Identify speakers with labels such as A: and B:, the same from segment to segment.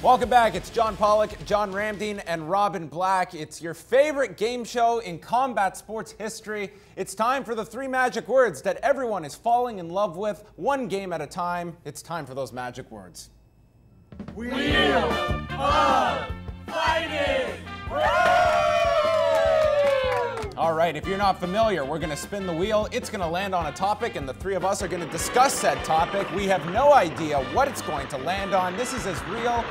A: Welcome back. It's John Pollock, John Ramdeen, and Robin Black. It's your favorite game show in combat sports history. It's time for the 3 magic words that everyone is falling in love with, one game at a time. It's time for those magic words.
B: Wheel of Fighting!
A: All right, if you're not familiar, we're going to spin the wheel. It's going to land on a topic, and the 3 of us are going to discuss said topic. We have no idea what it's going to land on. This is as real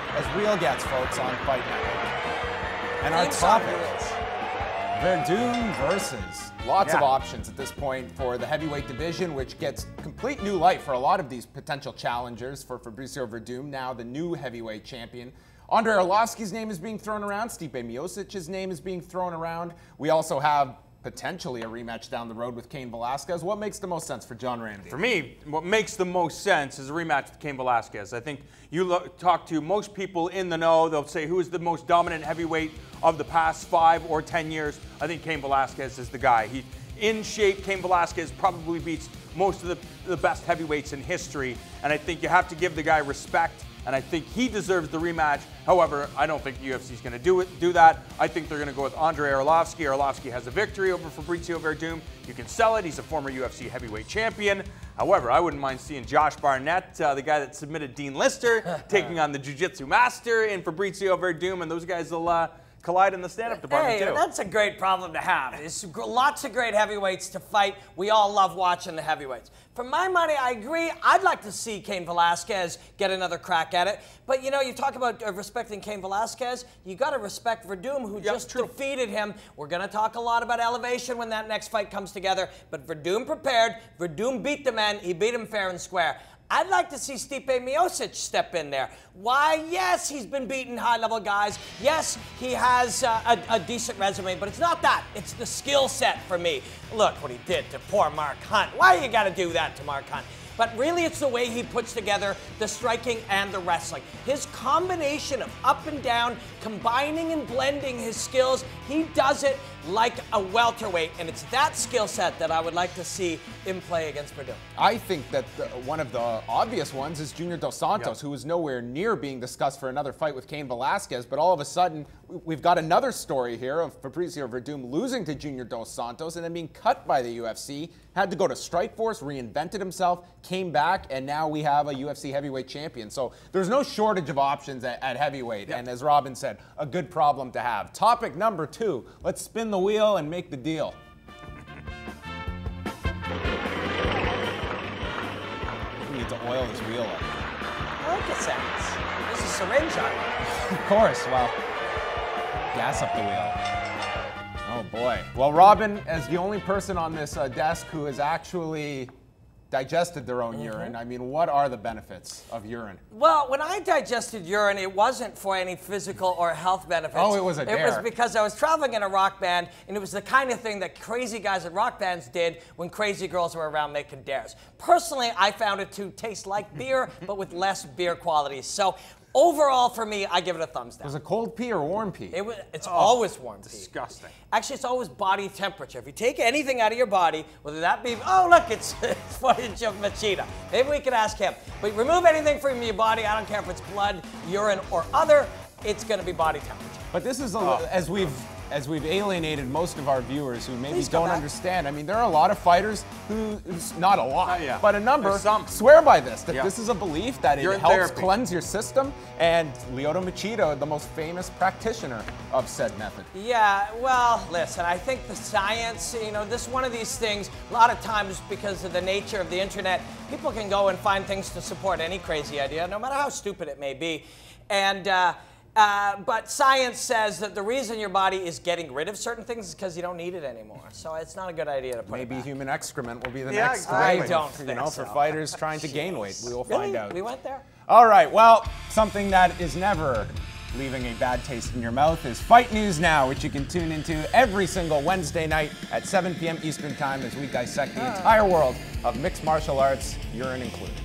A: gets, folks, on Fight Network. And our topic, Verdum versus. Lots of options at this point for the heavyweight division, which gets complete new life for a lot of these potential challengers for Fabricio Verdum, now the new heavyweight champion. Andrei Arlovski's name is being thrown around. Stipe Miosic's name is being thrown around. We also have potentially a rematch down the road with Cain Velasquez. What makes the most sense for John Ramdeen?
C: For me, what makes the most sense is a rematch with Cain Velasquez. I think you talk to most people in the know, they'll say who is the most dominant heavyweight of the past 5 or 10 years. I think Cain Velasquez is the guy. In shape, Cain Velasquez probably beats most of the best heavyweights in history, and I think you have to give the guy respect. And I think he deserves the rematch. However, I don't think the UFC is going to do that. I think they're going to go with Andrei Arlovski. Arlovski has a victory over Fabricio Verdum. You can sell it. He's a former UFC heavyweight champion. However, I wouldn't mind seeing Josh Barnett, the guy that submitted Dean Lister, taking on the jiu-jitsu master in Fabricio Verdum, and those guys will collide in the stand-up department, too.
D: That's a great problem to have. There's lots of great heavyweights to fight. We all love watching the heavyweights. For my money, I agree. I'd like to see Cain Velasquez get another crack at it. But, you know, you talk about respecting Cain Velasquez. You got to respect Verdum, who just defeated him. We're going to talk a lot about elevation when that next fight comes together. But Verdum prepared. Verdum beat the man. He beat him fair and square. I'd like to see Stipe Miocic step in there. Why? Yes, he's been beating high-level guys. Yes, he has a decent resume, but it's not that. It's the skill set for me. Look what he did to poor Mark Hunt. Why you got to do that to Mark Hunt? But really, it's the way he puts together the striking and the wrestling. His combination of up and down, combining and blending his skills, he does it like a welterweight, and it's that skill set that I would like to see him play against Verdum.
A: I think that one of the obvious ones is Junior Dos Santos, who is nowhere near being discussed for another fight with Cain Velasquez, but all of a sudden, we've got another story here of Fabricio Verdum losing to Junior Dos Santos and then being cut by the UFC, had to go to Strikeforce, reinvented himself, came back, and now we have a UFC heavyweight champion. So there's no shortage of options at heavyweight, and as Robin said, a good problem to have. Topic number 2, let's spin the wheel and make the deal. We need to oil this wheel up.
D: I like the sounds. There's a syringe on it.
A: Of course, well, gas up the wheel. Oh boy. Well, Robin, as the only person on this desk who has actually digested their own urine, I mean, what are the benefits of urine?
D: Well, when I digested urine, it wasn't for any physical or health benefits.
A: Oh, it was a dare.
D: It was because I was traveling in a rock band, and it was the kind of thing that crazy guys at rock bands did when crazy girls were around making dares. Personally, I found it to taste like beer, but with less beer qualities. So overall, for me, I give it a thumbs down.
A: Was it cold pee or warm pee?
D: It's always warm pee.
C: Disgusting.
D: Actually, it's always body temperature. If you take anything out of your body, whether that be, oh, look, it's footage of Machida. Maybe we could ask him. But remove anything from your body, I don't care if it's blood, urine, or other, it's going to be body temperature.
A: But this is, as we've alienated most of our viewers who maybe don't understand. I mean, there are a lot of fighters who, not a lot, but a number, swear by this, that this is a belief that it helps cleanse your system, and Lyoto Machida, the most famous practitioner of said method.
D: Yeah, well, listen, I think the science, you know, this is one of these things, a lot of times because of the nature of the internet, people can go and find things to support any crazy idea, no matter how stupid it may be. And but science says that the reason your body is getting rid of certain things is because you don't need it anymore. So it's not a good idea to put it back.
A: Human excrement will be the next
D: I don't think
A: for fighters trying to gain weight. We will find out.
D: We went there?
A: All right, well, something that is never leaving a bad taste in your mouth is Fight News Now, which you can tune into every single Wednesday night at 7 p.m. Eastern Time as we dissect the entire world of mixed martial arts, urine included.